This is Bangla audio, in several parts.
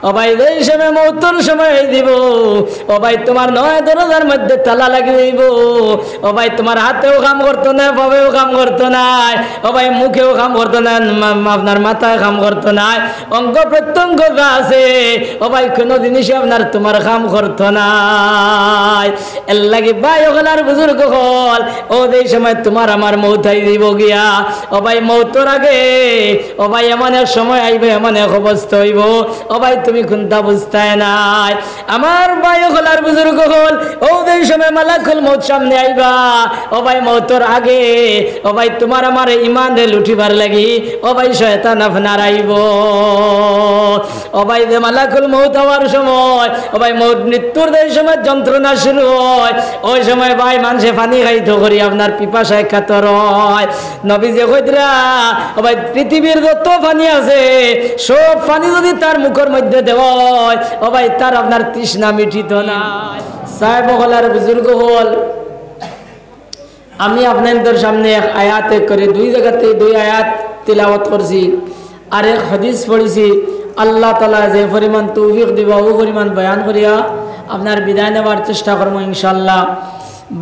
ও ভাই এই সময় মৌতর সময় দিব, ও ভাই তোমার 9 দরজার মধ্যে তালা লাগিয়ে দিব। ও ভাই তোমার হাতেও কাম করতো না, পাবেও কাম করতো না, ও ভাই মুখেও কাম করতো না, আপনার মাথায় কাম করতো না, অঙ্গ প্রত্যঙ্গ আছে, ও ভাই কোনো জিনিসই আপনার তোমার কাম করতো না। এর লাগে ভাই ওখানার বুজুর্গ হল, ও এই সময় তোমার আমার মৌতাই দিব গিয়া। ও ভাই মৌতর আগে ও ভাই এমন এক সময় আইবে, এমন এক অবস্থা হইব, ও ভাই তুমি কোনটা বুঝতাই নাই। আমার ভাই হলার বুজুর্গ হল, ও এই সময় মালাকুল মৌত সামনে আইবা। ও ভাই মৌতর আগে ও ভাই তোমার আমার ইমান রে লুটিবার লাগি ও ভাই শয়তান আপনার আইব। ও ভাই যে মালাকুল মৌত হওয়ার সময়, ও ভাই মৌত মৃত্যুর যে সময় যন্ত্রণা শুরু হয়, ওই সময় ভাই মানুষে পানি খাইতে করি আপনার পিপাসায় কাতর হয়। নবী যে কইরা ও ভাই পৃথিবীর যত পানি আছে সব পানি যদি তার মুখের মধ্যে দেওয়া হয়, ও ভাই তার আপনার তৃষ্ণা মিটিত না। সাহেব হলার বুজুর্গ হল, আমি আপনাদের সামনে এক আয়াতে করে 2 জায়গাতে 2 আয়াত তিলাওয়াত করছি আর এক হাদিস পড়েছি। আল্লাহ তাআলা যে পরিমাণ তৌফিক দিবা ও পরিমাণ বয়ান করিয়া আপনার বিদায় নেওয়ার চেষ্টা করবো ইনশাআল্লাহ।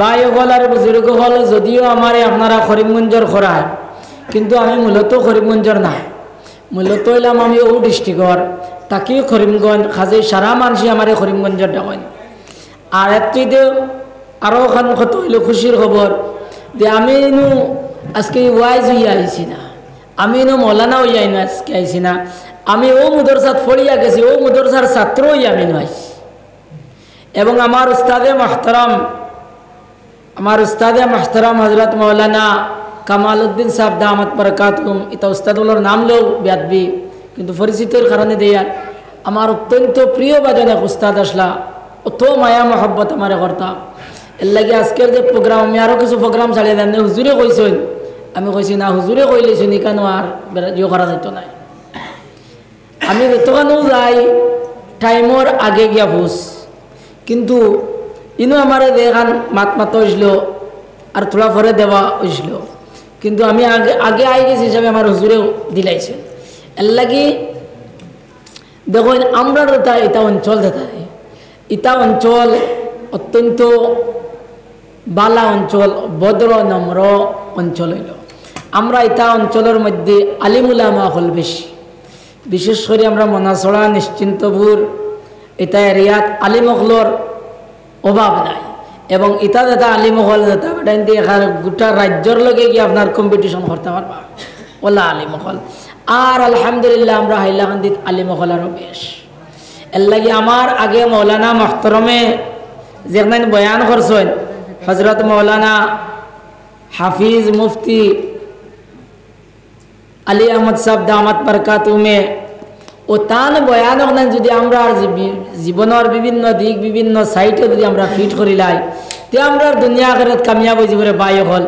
ভাই হলার বুজুর্গ হল, যদিও আমারে আপনারা করিমগঞ্জের খরায়, কিন্তু আমি মূলত করিমগঞ্জের না, মূলত হইলাম আমি ও ডিস্ট্রিক্টর তাকে করিমগঞ্জ খাজে সারা মানুষই আমার করিমগঞ্জের ডাকেন। আর এতে আরও খান কত হইল খুশির খবর যে আমি ইনু আজকে ওয়াইজ হইয়া আইছি না, আমি ইনু মৌলানা হইয়া ইনু আজকে আইছি না, আমি ও মুদরসাত পড়িয়া গেছি, ও মুদরসার ছাত্র হইয়া আমি আইছি। এবং আমার উস্তাদে মাহতারাম হজরত মৌলানা কামাল উদ্দিন সাহেব দামাত বরকাতুহুম, এটা উস্তাদুল্লাহর নাম লো ব্যাধবি কিন্তু পরিচিতির কারণে দেয়ার আমার অত্যন্ত প্রিয় বাজনে উস্তাদ আসলা, অত মায়া মহব্বত আমারে করতাম। এর লাগে আজকের যে প্রোগ্রাম, আমি আরও কিছু প্রোগ্রাম চালিয়ে দেন, হুজুরে কইছেন, আমি কইছি না হুজুরে কইলেছেন কেন আর ইয়ে করা যেত নাই। আমি যতখানেও যাই টাইমর আগে গিয়া বুঝ, কিন্তু ইনো আমারে দেখান মাত হয়েছিল আর থোড়া পরে দেওয়া হয়েছিল, কিন্তু আমি আগে আই গেছি হিসাবে আমার হুজুরেও দিলাইছে। এর লাগি দেখুন আমরা এটা অঞ্চল এটা অঞ্চল অত্যন্ত বালা অঞ্চল, ভদ্র নম্র অঞ্চল হইল। আমরা এটা অঞ্চলের মধ্যে আলিমুলামা হল বেশি, বিশেষ করে আমরা মনাছড়া নিশ্চিন্তপুর এটা এরিয়াত আলিমহলর অভাব নাই। এবং ইটা যেটা আলিমহল যেটা গোটা রাজ্যর লগে গিয়ে আপনার কম্পিটিশন করতে পারবা ওলা আলিমহল। আর আলহামদুলিল্লাহ আমরা হাইলাকান্দিত আলিমহল আরও বেশ। এর লাগে আমার আগে মৌলানা মোহতরমে যেখানে বয়ান করছেন হজরত মৌলানা হাফিজ মুফতি আলী আহমদ সাহেব দামাত বরকাতুহুমে, ও তান বয়ান যদি আমরা জীবনের বিভিন্ন দিক বিভিন্ন সাইটে যদি আমরা ফিট করিলাই তে আমরা দুনিয়া আখিরাত কামিয়াব হয়ে যাবে। বাই হল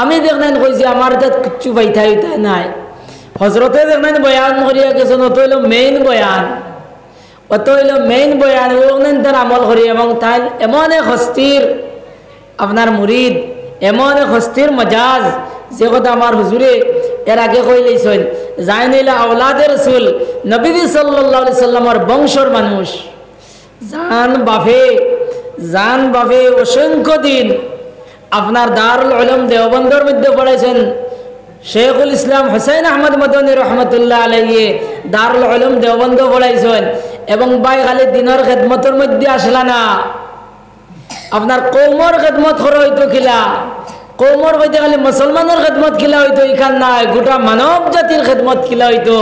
আমি দেখলেন কইছি আমার তাত কিচ্ছু পাইতাই নাই, হজরতে দেখলেন বয়ান করিয়া গেছেন, অত হইল মেইন বয়ান, অত হইল মেইন বয়ান, ওখানে তার আমল করি। এবং তাই এমন এক হস্তির আপনার মুরিদ, এমন এক হস্তির মজাজ যে কথা আমার হুজুরে এর আগে কইলেছেন, যাই নিলে আওলাদের রাসূল নবী সাল্লাল্লাহু আলাইহি সাল্লামের বংশর মানুষ, জান বাফে অসংখ্য দিন আপনার দারুল উলুম দেওবন্দর মধ্যে পড়েছেন শেখুল ইসলাম হুসাইন আহমদ মদনী রহমতুল্লাহ আলাইহি, দারুল উলুম দেওবন্দ পড়াইছেন। এবং বাই খালি দিনের খেদমতের মধ্যে আসলা না, আপনার কৌমর খেদমত করা হইতো খিলা, কৌমর হইতে খালি মুসলমানের খেদমত খিলা হইতো এখান নাই, গোটা মানব জাতির খেদমত খিলা হইতো।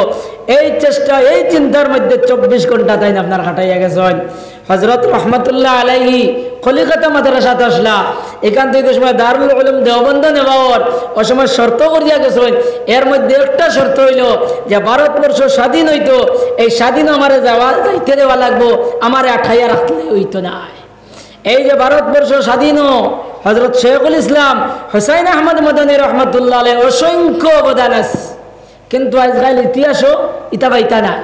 এই চেষ্টা এই চিন্তার মধ্যে 24 ঘন্টা তাই আপনার খাটাইয়া গেছেন। হজরত রহমতুল্লাহ আলাইহি কলিকাতা মাদ্রাসাত আসলা, এখান থেকে সময় দারুল উলুম দেওবন্দ নেওয়ার ও সময় শর্ত করিয়া গেছেন। এর মধ্যে একটা শর্ত হইল যে ভারতবর্ষ স্বাধীন হইতো, এই স্বাধীন আমার যাইতে দেওয়া লাগবো, আমার আঠাইয়া রাখলে হইতো না। এই যে ভারতবর্ষ স্বাধীন, হজরত শেখুল ইসলাম হুসাইন আহমদ মদনী রহমতুল্লাহ আলাইহি অসংখ্য অবদান আছে, কিন্তু আজকাল ইতিহাসও ইতা পাইতা নাই,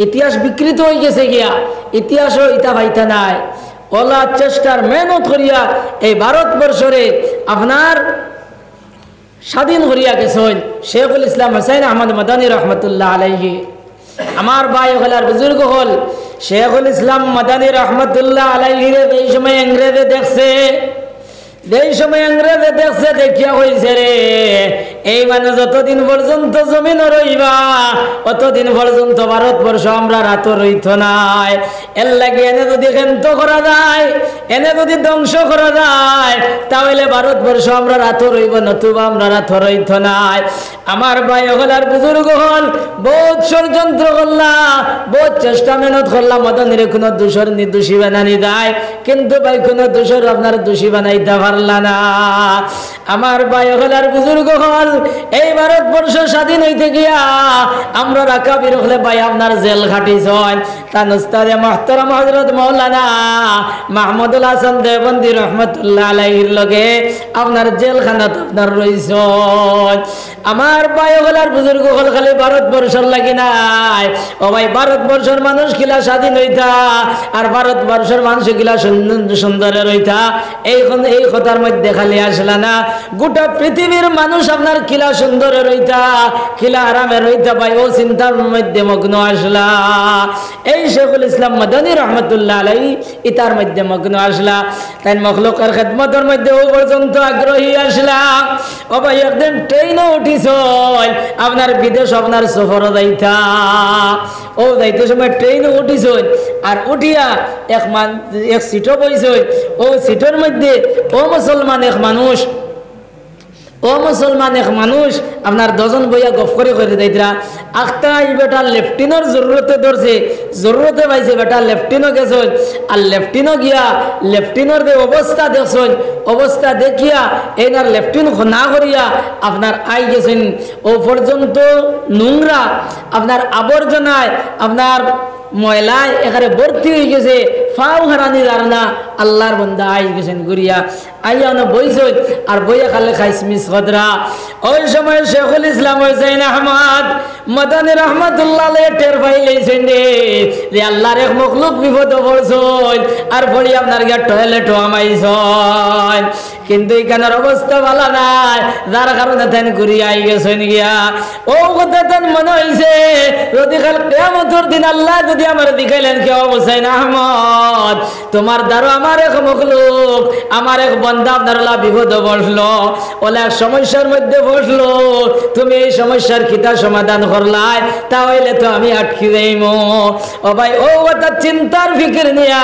ইতিহাস বিকৃত হয়ে গেছে গিয়া, ইতিহাসও ইতা পাইতা নাই। ওলা চেষ্টার মেহনত করিয়া এই ভারতবর্ষরে আপনার স্বাধীন করিয়া গেছেন শেখুল ইসলাম হুসাইন আহমদ মদনী রহমতুল্লাহ আলাইহি। আমার ভাই হলার বুজুর্গ হল শেখুল ইসলাম মাদানী রহমতুল্লাহ আলাইহির এই সময় ইংরেজে দেখছে, এই সময় ইংরেজে দেখছে, দেখিয়া হয়েছে রে এই মানে যতদিন পর্যন্ত জমিন রইবা অতদিন পর্যন্ত ভারতবর্ষ আমরা রাত রইত নাই। এর লাগে এনে যদি ক্ষেন্ত করা যায়, এনে যদি ধ্বংস করা যায়, তাহলে ভারতবর্ষ আমরা রাত রইব, নতুবা আমরা রাত রইত নাই। আমার ভাই হল আর বুজুর্গ হল বহুত ষড়যন্ত্র করলা, বহুত চেষ্টা মেহনত করলাম মদনের কোনো দোষর নির্দোষী বানানি দেয়, কিন্তু ভাই কোনো দোষর আপনার দোষী বানাইতে পারলা না। আমার ভাই হল আর বুজুর্গ হল এই ভারতবর্ষ স্বাধীন হইতে গিয়া আমরা রাখা বের হলে ভাই আপনার জেল খাটিছ তান উস্তাদে মুহতারাম হযরত মাওলানা মাহমুদুল হাসান দেওবন্দি রহমতুল্লাহ আলাইহির লগে আপনার জেলখানাত আপনার রইছ। আমার ভাই হল আর বুজুর্গ হল খালি ভারতবর্ষের লাগি নাই, ও ভাই ভারতবর্ষের মানুষ কিলা স্বাধীন হইতা আর ভারতবর্ষের মানুষ কিলা সুন্দর রইতা এই কথার মধ্যে খালি আসলা না, গোটা পৃথিবীর মানুষ আপনার কিলা সুন্দর রইতা কিলা আরামে রইতা ভাই ও চিন্তার মধ্যে মগ্ন আসলা। এই শেখুল ইসলাম মাদানী রহমতুল্লাহ আলাইহি ইতার মধ্যে মগ্ন আসলা, তাই মখলুকের খেদমতের মধ্যে ও পর্যন্ত আগ্রহী আসলা। ও ভাই একদিন ট্রেনও উঠিস আপনার বিদেশ আপনার সফর যাইতা, ও যাইতে সময় ট্রেনও উঠিস আর উঠিয়া এক সিটও বইস, ও সিটের মধ্যে ও মুসলমান এক মানুষ, ও মুসলমান এক মানুষ আপনার দজন বইয়া গফ করে দিতরা আখতা এই বেটা লেফটিনোর জরুরতে ধরছে, জরুরতে পাইছে বেটা লেফটিনো গেছ আর লেফটিনো গিয়া লেফটিনোর যে অবস্থা দেখছ, অবস্থা দেখিয়া এইনার লেফটিন না করিয়া আপনার আই গেছেন ও পর্যন্ত নোংরা আপনার আবর্জনায় আপনার ময়লায় এখানে ভর্তি হয়ে গেছে, ফাও হারানি যার না আল্লাহর বন্দা আই গেছেন ঘুরিয়া আইয়া বইস আর বইয়া খালে খাইসমিস খদরা। ওই সময় শেখুল ইসলাম হুসাইন আহমদ মাদানী রহমতুল্লাহ টের পাই লইছেন রে আল্লাহর এক মখলুক বিপদ পড়ছই আর পড়ি আপনার গিয়া টয়লেটও আমাইছ, কিন্তু এখানের অবস্থা ভালো নাই, যার কারণে তেন ঘুরিয়া আই গেছেন গিয়া। ও কথা তেন মনে হয়েছে যদি কাল কিয়ামতের দিন আল্লাহ যদি আমার দিখাইলেন কে হুসাইন আহমদ তোমার দ্বারা আমার এক মখলুক আমার এক বন্দা আপনার বিপদ বসলো, ওলা এক সমস্যার মধ্যে বসলো, তুমি এই সমস্যার কিতা সমাধান করলাই, তাহলে তো আমি আটকি যাইম। ও ভাই ও কথা চিন্তার ফিকির নিয়া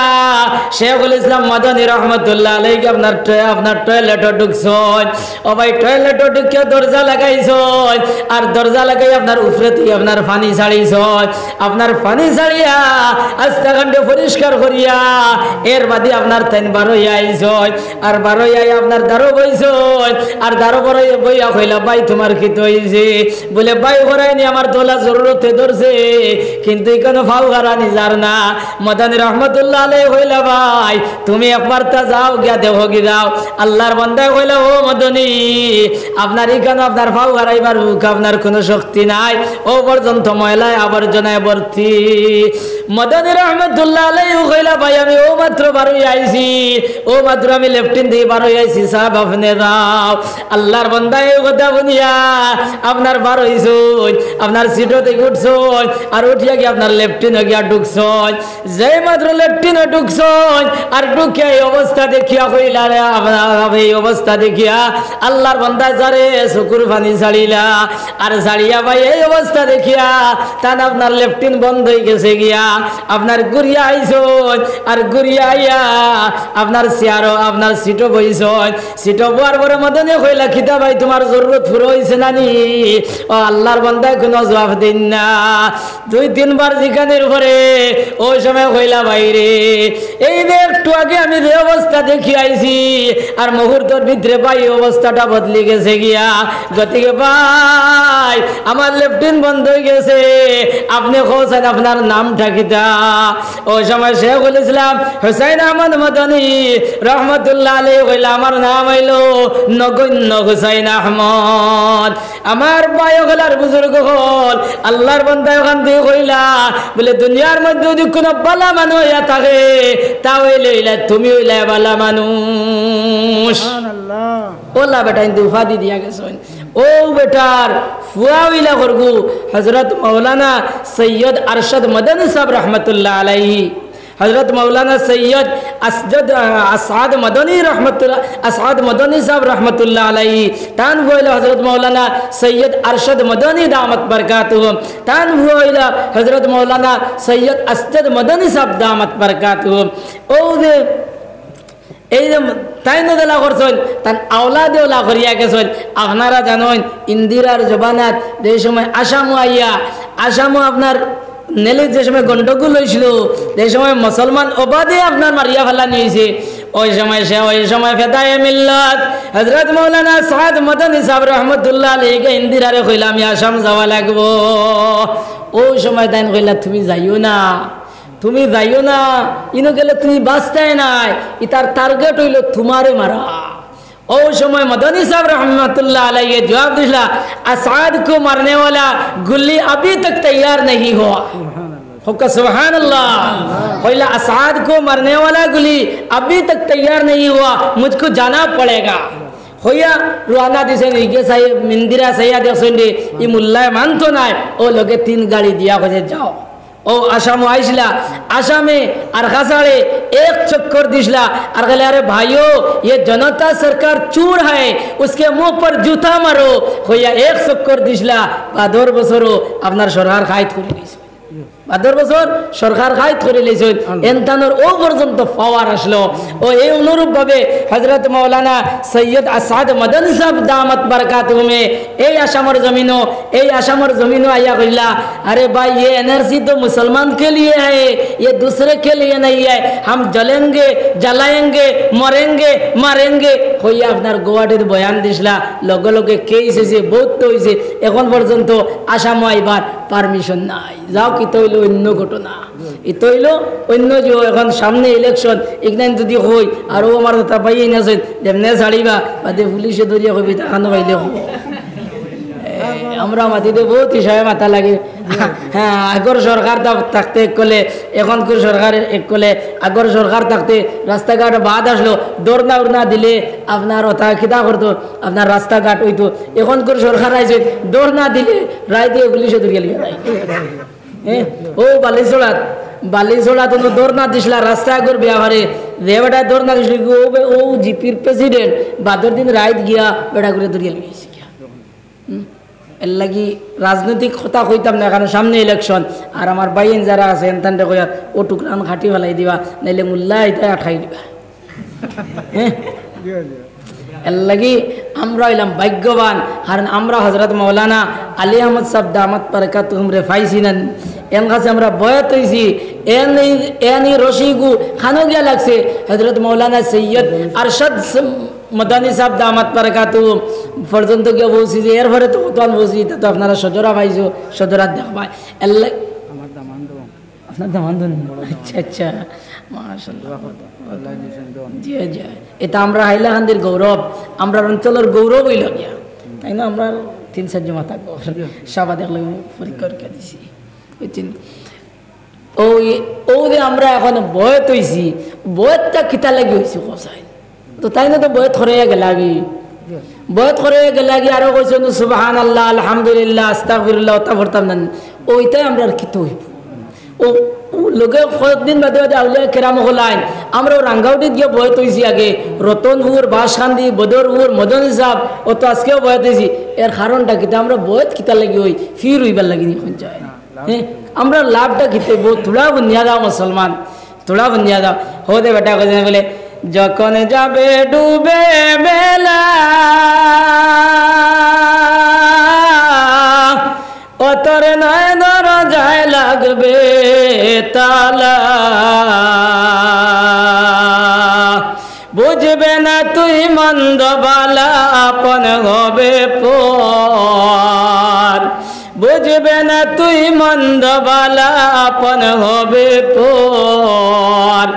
শেখুল ইসলাম মাদানী রহমতুল্লাহ আলাইহি আপনার টয়লেটও ঢুকছ, ও ভাই টয়লেটও ঢুকিয়া দরজা লাগাইছ আর দরজা লাগাই আপনার উপরেতে আপনার পানি ছাড়িছ, আপনার পানি ছাড়িয়া আস্তাকাণ্ডে পরিষ্কার করিয়া এর বাদে আপনার তেন বারোই আইছ আর বারোই আই আপনার দ্বারো বইছ আর দ্বারো বড়ই বইয়া কইলা ভাই তোমার কি হইছে, বলে ভাই করাইনি আমার তোলা জরুরতে ধরছে, কিন্তু এখানে ফাও হারানি যার না। মাদানী রহমতুল্লাহ আলাইহি কইলা ভাই তুমি একবার তা যাও গিয়া দেহ কি যাও, আল্লাহর বান্দায় কইলা ও মাদানী আপনার এখানে আপনার ফাও হারাইবার আপনার কোনো শক্তি নাই, ও পর্যন্ত ময়লায় আবর্জনায় ভর্তি। মাদানী রহমতুল্লাহ আলাইহি কইলা ভাই আমি ও মাত্র বারোই আইছি, ও মাত্র আমি লেফটিন দিয়ে বারোই আইছি, সাহেব আপনি যাও। আল্লাহর বান্দা এই কথা শুনিয়া আপনার বারোইছ আপনার সিটতে উঠছ আর উঠিয়া গিয়ে আপনার লেফটিনে গিয়া ঢুকছ, যে মাত্র লেফটিনে ঢুকছ আর ঢুকিয়া এই অবস্থা দেখিয়া কইলা রে এই অবস্থা দেখিয়া আল্লাহর বান্দা যারে চকুর পানি ছাড়িলা আর ছাড়িয়া ভাই এই অবস্থা দেখিয়া তান আপনার লেফটিন বন্ধ হয়ে গেছে গিয়া আপনার ঘুরিয়া আইছ আর ঘুরিয়া আইয়া আপনার চেয়ারও আপনার সিটও বইছ, সিটও বোয়ার পরে মদনে কইলা খিতা ভাই তোমার জরুরত পুরো হয়েছে নানি, ও আল্লাহর বান্দায় কোনো জবাব দিন না, দুই তিনবার জিজ্ঞানের পরে ওই সময় কইলা ভাই রে এই যে একটু আগে আমি যে অবস্থা দেখি আইছি আর মুহূর্তের ভিতরে ভাই অবস্থাটা বদলে গেছে গিয়া, গতিকে ভাই আমার লেফটিন বন্ধ হয়ে গেছে, আপনি কোথায় আপনার নামটা কিতা? ওই সময় শেখুল ইসলাম হুসাইন আহমদ মাদানী রহমতুল্লাহ আলাইহি কইলা আমার নাম হইলো নগণ্য হুসাইন আহমদ। আমার বায়গলার বুজুর্গ হল আল্লাহর বান্দা ওখান দিয়ে কইলা বলে দুনিয়ার মধ্যে যদি কোনো বালা মানুষ হইয়া থাকে তাহলে তুমি হইলা বালা মানুষ। ওলা বেটা কিন্তু উপাধি দিয়া গেছেন, ও বেটার ফুয়াউলা করগু হজরত মৌলানা সৈয়দ আরশদ মদনী সাহেব রহমতুল্লাহ আলাইহি হজরত মৌলানা সৈয়দ আসাদ মদনী রহমতুল্লাহ আসাদ মদনী সাহেব রহমতুল্লাহ আলাইহি তান ভুয়াইলা হজরত মৌলানা সৈয়দ আরশদ মদনী দামত বরকাতুহুম তান ভুয়াইলা হজরত মৌলানা সৈয়দ আসদ মদনী সাহেব দামত বরকাতুহুম ও দে এই যে তাই নদেলা করছেন তান আওলাদে ওলা করিয়া গেছেন আপনারা জানেন ইন্দিরার জবানাত যে সময় আসামও আইয়া আসামও আপনার নেলির যে সময় গন্ডগোল হয়েছিল যে সময় মুসলমান অবাধে আপনার মারিয়া ফেলা নিয়েছে ওই সময় ফেদায়ে মিল্লাত হযরত মাওলানা সাদ মদনী সাহেব রহমতুল্লাহ আলাইহি ইন্দিরারে কইলাম আমি আসাম যাওয়া লাগবো ওই সময় তাই কইলা তুমি যাইও না ইনো গেলে তুমি বাঁচতাই নাই ইতার টার্গেট হইল তোমারে মারা ওই সময় মদনী साहब रहमतुल्लाह अलैहि जवाब दिला असद को मारने वाला गुल्ली अभी तक तैयार नहीं हुआ हुक्का सुभान अल्लाह कहला असद को मारने वाला गुल्ली अभी तक तैयार नहीं हुआ मुझको जाना पड़ेगा होया रुआना दिसे निगे साहेब मिंदिरा सैयद हसनडी ई मुल्ला मानतो ना ओ लोगे 3 गाड़ी दिया हो जाओ ओ आसाम आइसला आसामे और खासाड़े एक चक्कर दिसला और कहले अरे भाइयों ये जनता सरकार चूर है उसके मुंह पर जूता मारो होया एक चक्कर दिसला बादर बसरो আপনার সরকার খাইত করে দিয়েছে বাদর বছর সরকার খাইত করে লইছে এনতানোর ও পর্যন্ত পাওয়ার আসলো ও এই অনুরূপ ভাবে হযরত মাওলানা সৈয়দ আসাদ মদনী সাহেব দামত বরকাতুহুমে এই আসামর জমিনো आया কইলা अरे भाई ये एनआरसी तो मुसलमान के लिए है ये दूसरे के लिए नहीं है हम जलेंगे जलाएंगे मरेंगे मारेंगे হইয়া আপনার গোয়াটির বয়ান দিছলা লগে লগে কেস হইছে বহুত তো হইছে এখন পর্যন্ত আসাম আইবার পারমিশন নাই যাও কি তৈল অন্য ঘটনা ইতো হইল অন্য যে এখন সামনে ইলেকশন ইগনাইন যদি হই আর ও আমার কথা পাইই না যেমনে ছাড়িবা বাদে পুলিশে ধরিয়া কবি তাকানো পাইলে আমরা মাটিতে বহুত হিসাবে মাথা লাগে হ্যাঁ আগর সরকার থাকতে কলে এখনকার সরকার এক কলে আগর সরকার থাকতে রাস্তাঘাট বাদ আসলো দৌড়না উড়না দিলে আপনার ওটা খিদা করতো আপনার রাস্তাঘাট হইতো এখনকার সরকার আইছে দৌড়না দিলে রায় দিয়ে পুলিশে ধরিয়া লিয়া যায় ও বালিছড়া তো দৌড়না দিসলা রাস্তা আগর বিয়া করে বেটা দৌড়না দিস ও জিপির প্রেসিডেন্ট বাদর দিন রাইত গিয়া বেটা করে ধরিয়া লিয়েছে এর লাগি রাজনৈতিক কথা কইতাম না কারণ সামনে ইলেকশন আর আমার বাইন যারা আছে এনতানটা কইয়া ও টুকরান খাটি ফেলাই দিবা নাইলে মুল্লা এটা আঠাই দিবা এর লাগি আমরা হইলাম ভাগ্যবান কারণ আমরা হযরত মাওলানা আলী আহমদ সাহেব দামাত বরকাতুহুম রে পাইছি না এন কাছে আমরা বয়াত হইছি এনি রশিগু খানো গিয়া লাগছে হযরত মাওলানা সৈয়দ আরশদ মদনী সাহেব দামাত বরকাতুহুম পর্যন্ত গিয়ে বলছি যে এর পরে তো মতন বলছি তা তো আপনারা সজরা পাইছো সজরা দেখবাই আমার দামান দো আপনার দামান দো আচ্ছা মাশাআল্লাহ জি জি এটা আমরা হাইলাকান্দির গৌরব আমরা অঞ্চলের গৌরব হইল গিয়া তাই না আমরা 3-4 জমা থাকবো সাবা দেখলে পরীক্ষা করে দিছি বুঝছেন ও যে আমরা এখন বয়ত হইছি বয়তটা কিতা লাগি হইছি কোসাই তো তাই না তো বয়ত হয়ে গেলাগি আরো কইছেন সুবহানাল্লাহ আলহামদুলিল্লাহ আস্তাগফিরুল্লাহ তা ভরতাম না ওইটাই আমরা আর কিতো হইব ও লোকে কয়েকদিন বাদে আউলিয়া কেরাম হলাইন আমরা রাঙ্গাউটিত গিয়ে বয়ত হইছি আগে রতনপুর বাসখান্দি বদরপুর মদনী সাহেব ও তো আজকেও বয়ত হইছি এর কারণটা কিতা আমরা বয়ত কিতা লাগি হই ফির হইবার লাগি এখন যায় হ্যাঁ আমরা লাভটা কিতে বহুত থোড়া বুনিয়াদা মুসলমান থোড়া বুনিয়াদা হতে বেটা কইছেন বলে যখন যাবে ডুবে বেলা ও তোর নয় দরজায় লাগবে তালা বুঝবে না তুই মন্দ বালা আপন হবে পর বুঝবে না তুই মন্দ বালা আপন হবে পর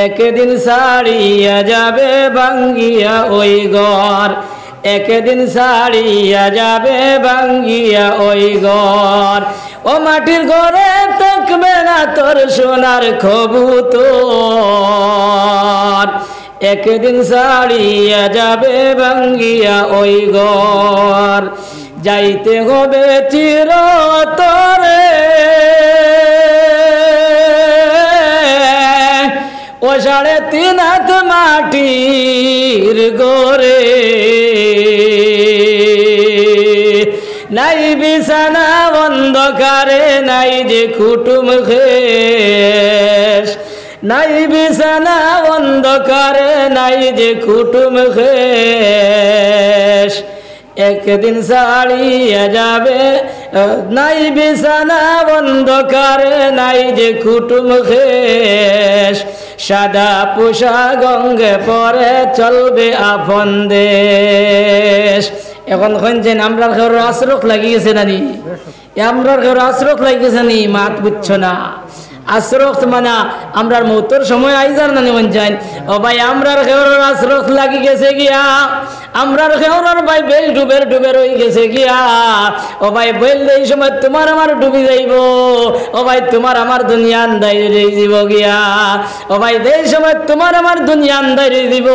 একদিন সারিয়া যাবে ভাঙ্গিয়া ওই ঘর একদিন সারিয়া যাবে ভাঙ্গিয়া ওই ঘর ও মাটির ঘরে থাকবে না তোর সোনার কবুতর একদিন সারিয়া যাবে ভাঙ্গিয়া ওই ঘর যাইতে হবে চিরতরে ও 3.5 হাত মাটির গড়ে নাই বিছানা অন্ধকারে নাই যে কুটুম খেস নাই বিছানা অন্ধকারে নাই যে কুটুম খেস একদিন ছাড়িয়া যাবে নাই বিছানা অন্ধকারে নাই যে কুটুম খেস সাদা পোশাক গঙ্গে পরে চলবে আপন দেশ এখন যে আমরার ঘর আশ্রক লাগিয়েছে নানি আমরার ঘর আশ্রক লাগিয়েছে নি মাত বুঝছো না আশ্রক মানে আমরার মৌতর সময় আইজার নানি মন যাই ও ভাই আমরার ঘর আশ্রক লাগি গেছে গিয়া আমরার ঘর ভাই বেল ডুবের হয়ে গেছে গিয়া ও ভাই বেল এই সময় তোমার আমার ডুবি যাইব ও ভাই তোমার আমার দুনিয়া আন্দাই দিব গিয়া ও ভাই এই সময় তোমার আমার দুনিয়া আন্দাই দিব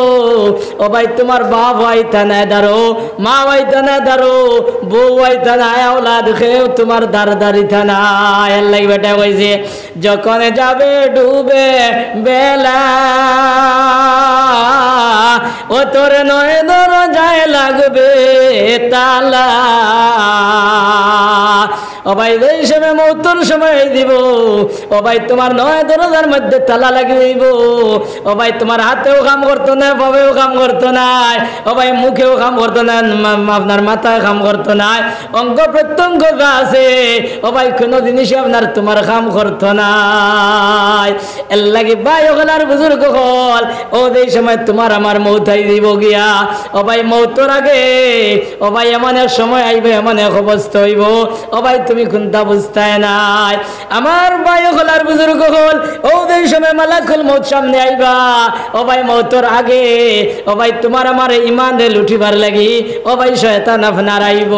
ও ভাই তোমার বাপ আইতা না দাঁড়ো মা আইতা না দাঁড়ো বউ আইতা না আওলাদ খেয়েও তোমার দাঁড়ি থানা আল্লাহ বেটা কইছে যখন যাবে ডুবে বেলা ও তোর নয় দরজায় লাগবে তালা ও ভাই এই সময় মৌতর সময় দিব ও ভাই তোমার নয় দরজার মধ্যে তালা লাগিয়ে দিব ও ভাই তোমার হাতেও কাম করতো না পাবেও কাম করতো না ও ভাই মুখেও কাম করতো না আপনার মাথায় কাম করতো না অঙ্গ প্রত্যঙ্গ আছে ও ভাই কোনো জিনিসই আপনার তোমার কাম করতো না এর লাগে ভাই ওখানার বুজুর্গ হল ও এই সময় তোমার আমার মৌতাই দিব গিয়া ও ভাই মৌতর আগে ও ভাই এমন এক সময় আইবে এমন এক অবস্থা হইব ও ভাই তুমি কোনটা বুঝতায় নাই আমার ভাই ওখানার বুজুর্গ হল ও এই সময় মালাকুল মৌত সামনে আইবা ও ভাই মৌতর আগে ও ভাই তোমার আমার ইমান রে লুটিবার লাগি ও ভাই শয়তান আপনার আইব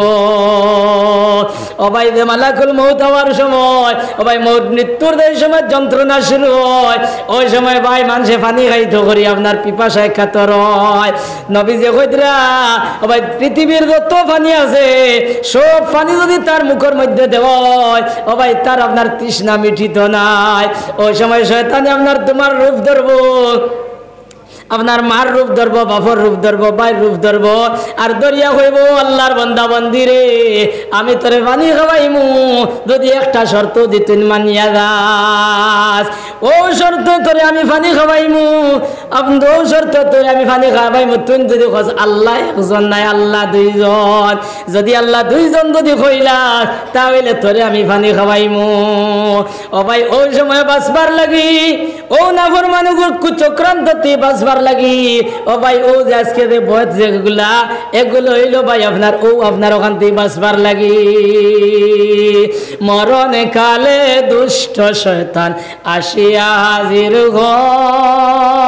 ও ভাই যে মালাকুল মৌত হওয়ার সময় ও ভাই মৃত্যুর এই সময় যন্ত্রণা শুরু হয় ওই সময় ভাই মানুষে পানি খাইতো করি আপনার পিপাসায় কাতর হয় নবীজি কইতরা ও ভাই পৃথিবীর যত পানি আছে সব পানি যদি তার মুখের মধ্যে দেওয়া হয় ও ভাই তার আপনার তৃষ্ণা মিঠিত নাই ওই সময় শয়তানে আপনার তোমার রূপ ধরবো আপনার মার রূপ ধরবো বাপর রূপ ধরবো ভাইয়ের রূপ ধরবো আর দরিয়া হইব আল্লাহর বান্দা বান্দি রে আমি তোরে পানি খাওয়াইমু যদি একটা শর্ত দিতেন মানিয়া যাস ও শর্ত তোরে আমি পানি খাওয়াইমু আপনি ও শর্ত তোরে আমি পানি খাওয়াইমু তুই যদি খোঁজ আল্লাহ একজন নাই আল্লাহ দুইজন যদি আল্লাহ দুইজন যদি কইলাস তাহলে তোরে আমি পানি খাওয়াইমু ও ভাই ওই সময় বাঁচবার লাগি ও নাফর মানুষ চক্রান্ততে বাঁচবার লাগি ও ভাই ও যে আজকে যে বয়স যেগুলা এগুলো হইলো ভাই আপনার ও আপনার ওখান থেকে বাঁচবার লাগি মরণে কালে দুষ্ট শয়তান আসিয়া হাজির হয়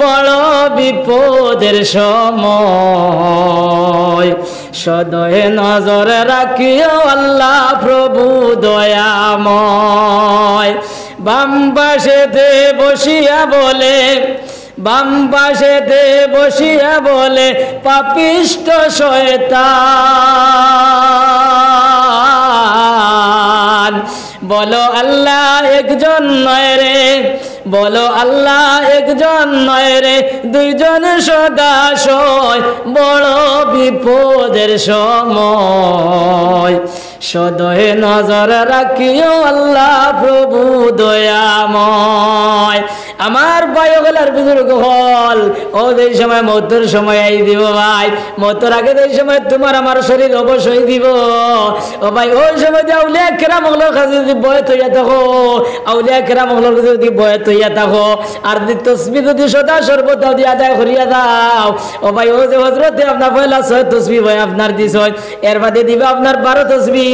বড় বিপদের সময় সদয়ে নজর রাখিও আল্লাহ প্রভু দয়াময় বাম পাশেতে বসিয়া বলে বাম পাশেতে বসিয়া বলে পাপিষ্ট শয়তান বলো আল্লাহ একজন নয় রে বলো আল্লাহ একজন নয় রে দুইজন সদা সয় বড় বিপদের সময় সদয়ে নজর রাখিও আল্লাহ প্রভু দয়াময় আমার বয়গলার বুজুর্গ হল ও এই সময় মৌতর সময় আই দিব ভাই মৌতর আগে এই সময় তোমার আমার শরীর অবশ্যই দিব ও ভাই ওই সময় যে আউলিয়া কেরাম ওগুলোর কাছে যদি বয়স হইয়া থাকো আউলিয়া কেরাম ওগুলোর কাছে যদি বয়স হইয়া থাকো আর তসবি যদি সদা সর্বদা দিয়ে আদায় করিয়া দাও ও ভাই ও যে হজরতে আপনার পয়লা 6 তসবি ভাই আপনার দিস এর বাদে দিবা আপনার 12 তসবি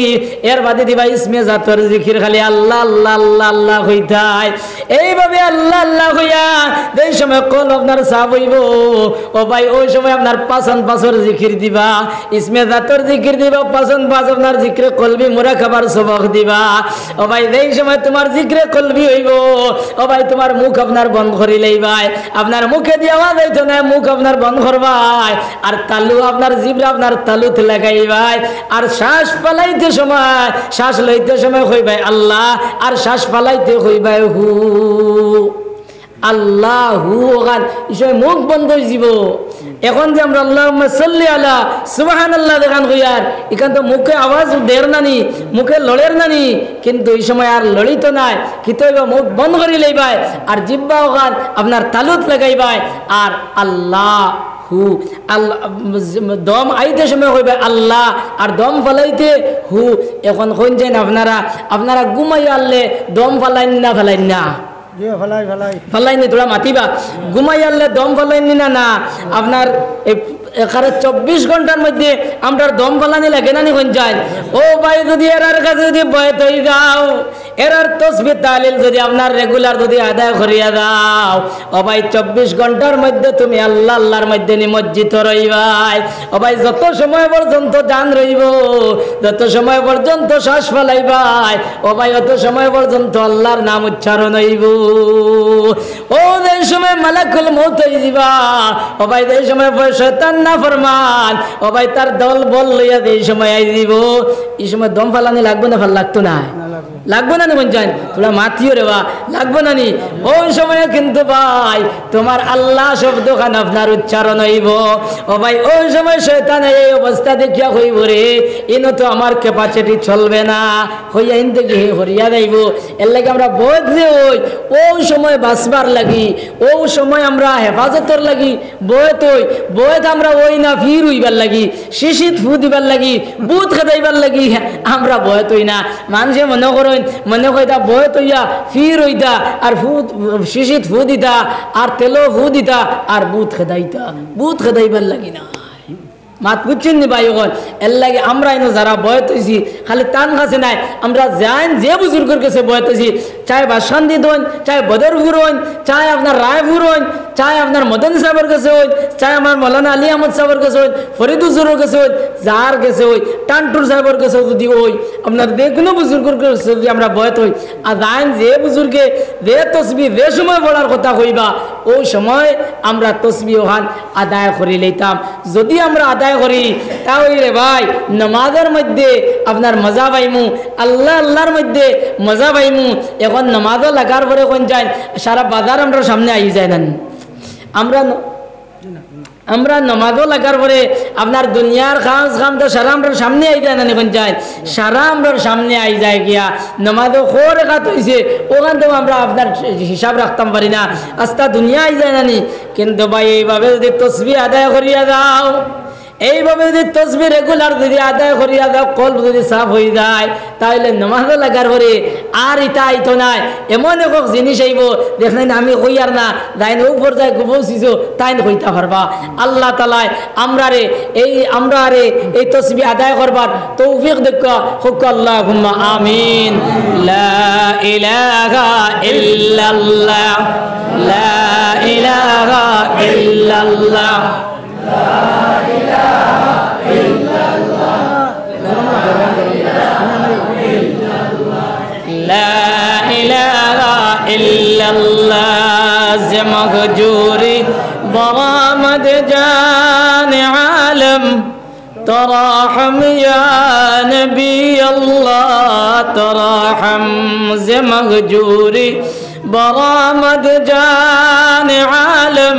এর বাদে দিবা ইসমে জাতর জিকির খালি আল্লাহ আল্লাহ আল্লাহ আল্লাহ হইতাই এইভাবে আল্লাহ আল্লাহ হইয়া যেই সময় কল আপনার সাফ হইব ও ভাই ওই সময় আপনার পাঁচন পাঁচর জিকির দিবা, ইসমে জাতর জিকির দিবা, পাঁচন পাঁচ আপনার জিক্রে কলবি মোরা খাবার সবক দিবা। ও ভাই যেই সময় তোমার জিক্রে কলবি হইব ও ভাই তোমার মুখ আপনার বন্ধ করিলেই ভাই, আপনার মুখে দিয়ে আওয়াজ হইতো না, মুখ আপনার বন্ধ করবাই, আর তালু আপনার জিব্রা আপনার তালুত লাগাইবাই, আর শ্বাস পালাইতে সময় শ্বাস লইতে সময় কইবাই আল্লাহ, আর শ্বাস পালাইতে কইবাই হু আল্লাহ হু। ওখান ইসে মুখ বন্ধ হয়ে যাব। এখন যে আমরা আল্লাহুম্মা সাল্লি আলা সুবহানাল্লাহ দেখান কইয়ার, এখান তো মুখে আওয়াজ দের নানি, মুখে লড়ের নানি, কিন্তু এই সময় আর লড়িত নাই, কিন্তু মুখ বন্ধ করে লইবাই, আর জিব্বা ওখান আপনার তালুত লাগাইবাই, আর আল্লাহ হু আল্লাহ দম আইতে সময় কইবে আল্লাহ, আর দম ফালাইতে হু। এখন কইন যান আপনারা ঘুমাইয়া আনলে দম ফালাইন না ফালাইন না ফালাইনি, তোরা মাতিবা ঘুমাই আনলে দম ফালাইনি না না আপনার এখানে 24 ঘন্টার মধ্যে আমরা দম ফালানি লাগে না কোন যায়। ও ভাই যদি এরার কাছে যদি বয়ত হয়ে যাও, এরার তসবিহ তাহলিল যদি আপনার রেগুলার যদি আদায় করিয়া দাও ও ভাই 24 ঘন্টার মধ্যে তুমি আল্লাহ আল্লাহর মধ্যে নিমজ্জিত রইবাই। ও ভাই যত সময় পর্যন্ত জান রইব, যত সময় পর্যন্ত শ্বাস ফেলাইবাই ও ভাই অত সময় পর্যন্ত আল্লাহর নাম উচ্চারণ হইব। ও এই সময় মালাকুল মউত হয়ে যাবা। ও ভাই এই সময় শয়তান না ফরমান ও ভাই তার দল বল লইয়া এই সময় আই দিব। এই সময় দম ফালানি লাগবে না, ভাল লাগতো না, লাগবো না মন চান তোরা মাতিও রে বা লাগবো না নি। ওই সময় কিন্তু ভাই তোমার আল্লাহ শব্দ খান আপনার উচ্চারণ হইব। ও ভাই ওই সময় শয়তান এই অবস্থা দেখিয়া হইব রে ইনো তো আমার ক্যাপাসিটি চলবে না, হইয়া ইন থেকে হরিয়া যাইব। এর লাগে আমরা বধ যে ওই সময় বাঁচবার লাগি, ওই সময় আমরা হেফাজতর লাগি বয়ত হই, বয়ত আমরা ওই না ফির হইবার লাগি, শিশিত ফু দিবার লাগি, বুথ খেদাইবার লাগি আমরা বয়ত হই না। মানুষে মনে করেন মনে কইতা বয়ত হইয়া ফির হইতা আর শিশিত ফু দিতা আর তেলো ফু দিতা আর বুথ খেদাইতা, বুথ খেদাইবার লাগি না। মাত বুঝছেন নি ভাই? ওখান এর লাগে আমরা এনে যারা বয়ত হয়েছি খালি টান কাছে নাই, আমরা যাইন যে বুজুর্গের কাছে বয়ত হয়েছি, চাই বাসান্দি হন, চাই বদরপুর হন, চাই আপনার রায়পুর হন, চাই আপনার মদন সাহেবের কাছে হন, চাই আমার মৌলানা আলী আহমদ সাহেবের কাছে হন, ফরিদুজুরের কাছে হন, যার কাছে হই, টানটুর সাহেবের কাছে যদি হই, আপনার যে কোনো বুজুর্গের কাছে যদি আমরা বয়ত হই, আর যাইন যে বুজুর্গে যে তসবি যে সময় বলার কথা কইবা ওই সময় আমরা তসবি ওখান আদায় করে লইতাম। যদি আমরা আদায় করি তাহলে ভাই নামাজের মধ্যে আপনার মজা পাইমু, আল্লাহ আল্লাহর মধ্যে মজা পাইমু। এখন নামাজও লাগার পরে কোন যায় সারা বাজার আমরা সামনে আই যায় না, আমরা নামাজও লাগার পরে আপনার দুনিয়ার খাম তো সারা আমরা সামনে আই যায় না, কোন যায় সারা আমরা সামনে আই যায় গিয়া নামাজও খোর রেখাত হয়েছে ওখান থেকে আমরা আপনার হিসাব রাখতাম পারি না, আস্তা দুনিয়া আই যায় না। কিন্তু ভাই এইভাবে যদি তসবিহ আদায় করিয়া দাও, এইভাবে যদি তসবিহ রেগুলার যদি আদায় করিয়া দাও, কল যদি সাফ হয়ে যায় তাহলে নামাজ লাগার পরে আর ইটা আইতো নাই। এমন এক জিনিস আইব দেখলেন আমি কই আর না দাইন ও পর্যায়ে পৌঁছিছো তাই কইতে পারবা। আল্লাহ তাআলা আমরা এই তসবিহ আদায় করবার তৌফিক দেখা হোক আল্লাহুম্মা আমিন। লা ইলাহা ইল্লাল্লাহ, লা ইলাহা ইল্লাল্লাহ, لا إله إلا الله زمخجوري برامد جان عالم تراحم يا نبي الله تراحم زمخجوري برامد جان عالم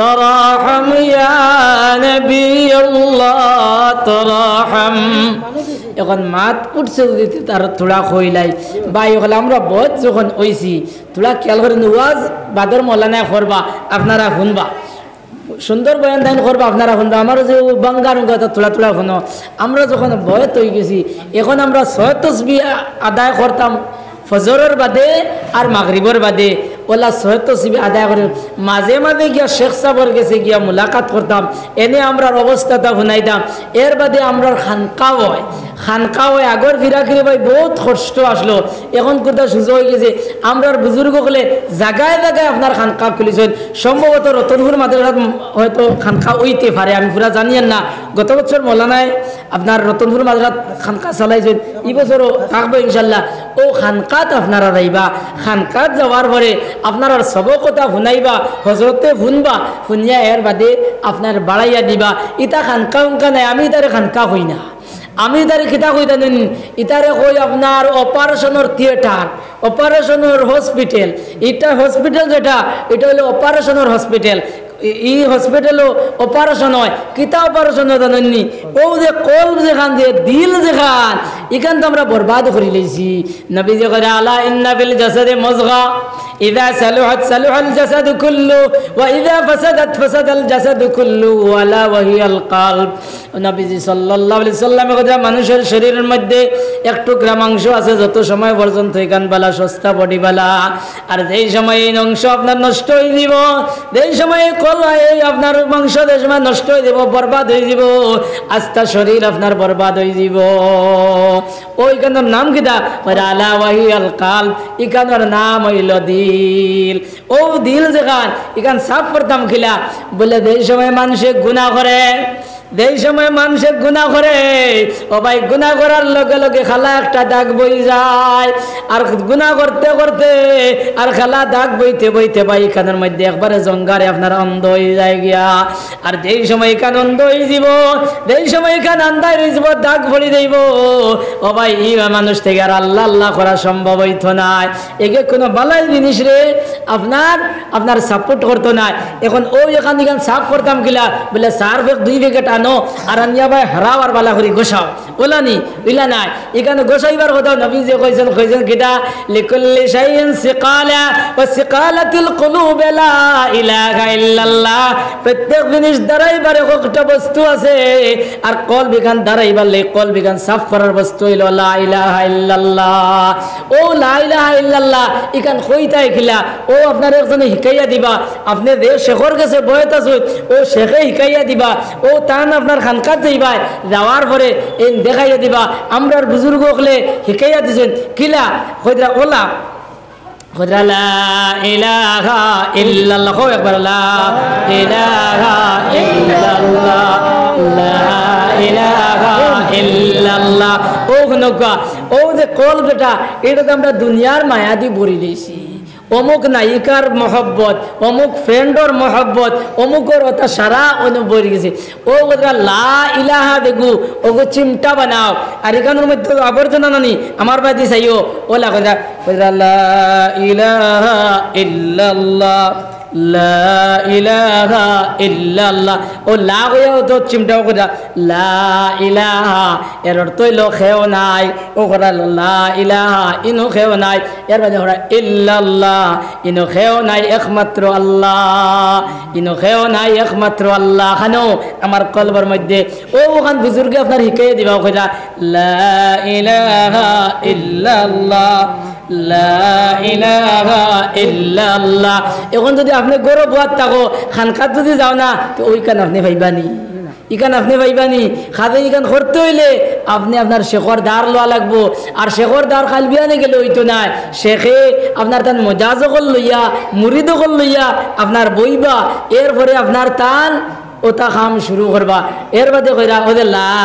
تراحم يا نبي الله تراحم। এখন মাত উঠছে যদি তার থোড়া কইলাই ভাই হলে আমরা বহুত যখন হইছি থোড়া খেয়াল করে ওয়াজ বাদর মৌলানা করবা আপনারা শুনবা, সুন্দর বয়ান দান করবা আপনারা শুনবা। আমারও যে বাঙ্গার কথা থোড়া থোড়া শুনো। আমরা যখন বয়ত হয়ে গেছি এখন আমরা 6 তসবিহ আদায় করতাম ফজরের বাদে আর মাগরিবের বাদে, ওলা 6 তসবিহ আদায় করে মাঝে মাঝে গিয়া শেখ সাহেবের কাছে গিয়া মুলাকাত করতাম, এনে আমরা অবস্থাটা শুনাইতাম। এর বাদে আমরা খানকা হয়, খানকা ওই আগর ফিরাকিরে ভাই বহুত কষ্ট আসলো, এখন কোথাও সুযোগ হয়ে গেছে। আমরা বুজুর্গ হলে জায়গায় জায়গায় আপনার খানকা খুলেছেন, সম্ভবত রতনপুর মাদ্রাসাত হয়তো খানকা ওইতে পারে, আমি পুরা জানিয়েন না। গত বছর মৌলানায় আপনার রতনপুর মাদ্রাসাত খানকা চালাইছেন, এই বছরও থাকবো ইনশাল্লাহ। ও খানকাত আপনারা যাইবা, খানকাত যাওয়ার পরে আপনার সব কথা শুনাইবা, হজরতে শুনবা, শুনিয়া এর বাদে আপনার বাড়াইয়া দিবা। ইটা খানকা উনকা নাই, আমি তারে খানকা হই না, আমি তারে কিতা কই জানেন, ইতারে কই আপনার অপারেশনের থিয়েটার, অপারেশনের হসপিটাল। এটা হসপিটাল যেটা, এটা হলো অপারেশনের হসপিটাল। এই হসপিটালও অপারেশন হয়, কিতা অপারেশন হয় জানেননি? ও যে কলব যেখান যে দিল যেখান, এখান তো আমরা বরবাদ করে লইছি। নবী যে করে আলা ইন্না ফিল জাসাদে মুযগা ইযা সালুহাত সালুহাল জাসাদু কুল্লু ওয়া ইযা ফাসাদাত ফাসাদাল জাসাদু কুল্লু ওয়ালা ওয়াহিয়াল কলব। নবীজি সাল্লাল্লাহু আলাইহি সাল্লামের কথা, মানুষের শরীরের মধ্যে একটু গ্রামাংশ আছে, যত সময় পর্যন্ত এখান বালা সস্তা বডি বালা, আর যেই সময় এই অংশ আপনার নষ্ট হয়ে যাব, যেই সময় আপনার মাংস দেশ নষ্ট হয়ে যাব, বরবাদ হয়ে যাব, আস্তা শরীর আপনার বরবাদ হয়ে যাব। ওইখানের নাম কিতা? আলা ওয়াহিয়াল কলব, এখানের নাম হইল দিল। ও দিল যেখান, এখান সাফ করতাম খিলা বলে, যেই সময় মানুষে গুনাহ করে, যেই সময় মানুষের গুনাহ করে, ও ভাই গুনাহ করার লগে লগে খালা একটা দাগ বই যায়, আর গুনাহ করতে করতে আর খালা দাগ বইতে বইতে ভাই এখানের মধ্যে একবারে জঙ্গারে আপনার অন্ধ হয়ে যায় গিয়া। আর যেই সময় এখান অন্ধ হয়ে যাব, যেই সময় এখান আন্ধার হয়ে যাব, দাগ ভরি দেব, ও ভাই এই মানুষ থেকে আর আল্লাহ আল্লাহ করা সম্ভব হইতো না। একে কোনো বালাই জিনিস রে আপনার সাপোর্ট করতো না। এখন ওই এখান সাফ করতাম কিলা বলে, সার্ফ 2 প্যাকেট আনো আর আনিয়া ভাই হারাও আর বালা করি গোসাও, বলা নি বুঝলা নাই? এখানে গোসাইবার কথা নবী যে কইছেন কিটা, লিকুল্লি শাইইন সিকালা ওয়া সিকালাতুল কুলুব লা ইলাহা ইল্লাল্লাহ। প্রত্যেক জিনিস দাঁড়াইবারে একটা বস্তু আছে, আর কলব এখান দাঁড়াইবার লে কলব এখান সাফ করার বস্তু হইল লা ইলাহা ইল্লাল্লাহ। ও লা ইলাহা ইল্লাল্লাহ এখান কইতাই খিলা, ও আপনার একজনে শিখাইয়া দিবা। আপনি যে শেখর কাছে বয়ত আছে, ও শেখে শিখাইয়া দিবা। ও তান আপনার খানকাত যাইবা, যাওয়ার পরে এই দেখাইয়া দিবা। আমরা বুজুর্গ হলে শিখাইয়া দিছেন কিলা, কইরা ওলা কইরা লা ইলাহা ইল্লাল্লাহ, একবার লা ইলাহা ইল্লাল্লাহ, লা ইলাহা ইল্লাল্লাহ। ও নৌকা, ও যে কলবটা, এটা তো আমরা দুনিয়ার মায়া দিয়ে ভরি লইছি। অমুক নায়িকার মহব্বত, অমুক ফ্রেন্ডর মহব্বত, অমুকর ওটা সারা অনুভব গেছে। ও কথা লা ইলাহা দেখু, ওগো চিমটা বানাও, আর এখানের মধ্যে আবর্জনা নানি আমার বাদি চাইও। ওলা কথা লা ইলাহা ইল্লাল্লাহ, লা ইলাহা ইল্লাল্লাহ। ও লা হইয়াও তো চিমটাও কথা লা ইলাহা, এর অর্থ হইল খেও নাই। ও কথা লা ইলাহা, ইনো খেও নাই। এর বাদে ওরা ইল্লাল্লাহ, ইনো খেও নাই একমাত্র আল্লাহ, ইনো খেও নাই একমাত্র আল্লাহ। খানো আমার কলবার মধ্যে ও ওখান বুজুর্গে আপনার শিখাইয়া দিবা, কইরা লা ইলাহা ইল্লাল্লাহ, লা ইলাহা ইল্লাল্লাহ। এখন যদি আপনি গরব বাদ থাকো, খানকাত যদি যাও না, তো ওইখান আপনি পাইবানি, ইখান আপনি পাইবানি। খাদে ইখান করতে হইলে আপনি আপনার শেখর দ্বার লওয়া লাগবো। আর শেখর দ্বার খালবিয়ানে গেলে হইতো না, শেখে আপনার তান মজাজকল লইয়া, মুরিদকল লইয়া আপনার বইবা, এরপরে আপনার তান ওটা কাম শুরু করবা। এর বাদে কইরা ওদের লা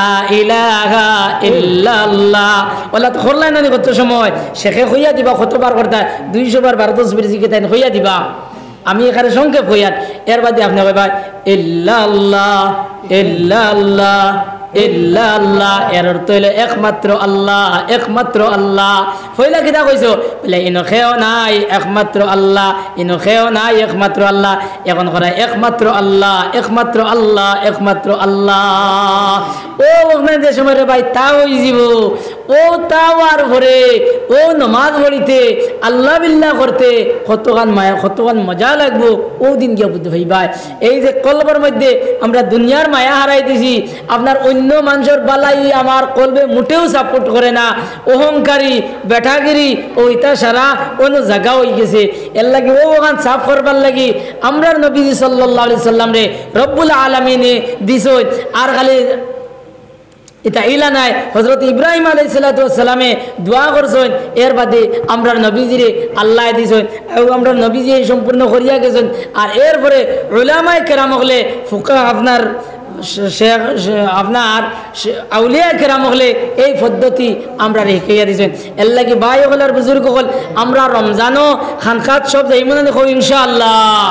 ইলাহা ইল্লাল্লাহ ওলা তো করলাই না কত সময় শেখে হইয়া দিবা, কতবার করতা 200 বার 12 বার জিকে তাই হইয়া দিবা। আমি এখানে সংক্ষেপ হইয়া, এর বাদে আপনি কইবা ইল্লাল্লাহ ইল্লাল্লাহ ইল্লাল্লাহ। এর অর্থ হইল একমাত্র আল্লাহ, একমাত্র আল্লাহ। হইলা কিতা কইছো বলে ইনো খেও নাই একমাত্র আল্লাহ, ইনো খেও নাই একমাত্র আল্লাহ। এখন করা একমাত্র আল্লাহ, একমাত্র আল্লাহ, একমাত্র আল্লাহ। ও ওখানে যে সময় রে ভাই তা হই যাব, ও তাওয়ার ভরে ও নমাজ পড়িতে আল্লাহ বিল্লাহ করতে কতখান মায়া, কতখান মজা লাগবো। ও দিন গিয়া বুঝতে ভাই ভাই, এই যে কলবের মধ্যে আমরা দুনিয়ার মায়া হারাই দিছি, আপনার অন্য মানুষের বালাই আমার কলবে মোটেও সাপোর্ট করে না। অহংকারী বেঠাগিরি ওইটা সারা অন্য জায়গা হয়ে গেছে। এর লাগে ও ওখান সাফ করবার লাগি আমরা নবীজি সাল্লাল্লাহু আলাইহি সাল্লাম রে রব্বুল আলামিনে দিছ। আর খালি এটা ইলা নাই হযরত ইব্রাহিম আলাইহিস সালাতু ওয়াস সালামে দোয়া করছেন এর বাদে আমরা নবীজিরে আল্লাহ দিছেন এবং আমরা নবীজি সম্পূর্ণ করিয়া গেছেন আর এরপরে উলামায়ে কেরাম হলে ফুকাহা আপনার শেখ আপনার আউলিয়া কেরাম হলে এই পদ্ধতি আমরা রেখে দিয়েছেন এর লাগি ভাই হলার বুজুর্গ হল আমরা রমজানও খানকাত সব যাইমনে দেখো ইনশাআল্লাহ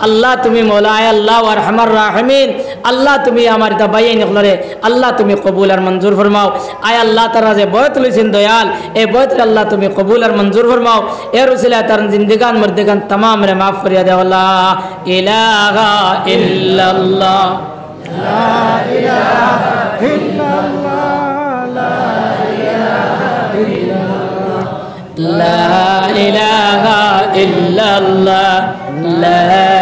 আল্লাহ তুমি মৌলায় আল্লাহ আরহামার রাহিমিন আল্লাহ তুমি আমার তা ভাই নকলরে আল্লাহ তুমি কবুল আর মঞ্জুর ফরমাও আয় আল্লাহ তারা যে বয়ত লইছেন দয়াল এই বয়তের আল্লাহ তুমি কবুল আর মঞ্জুর ফরমাও এর উসিলা তার জিন্দেগান মর্দেগান तमाम রে মাফ করিয়া দাও লা ইলাহা ইল্লাল্লাহ লা ইলাহা ইল্লাল্লাহ লা ইলাহা ইল্লাল্লাহ লা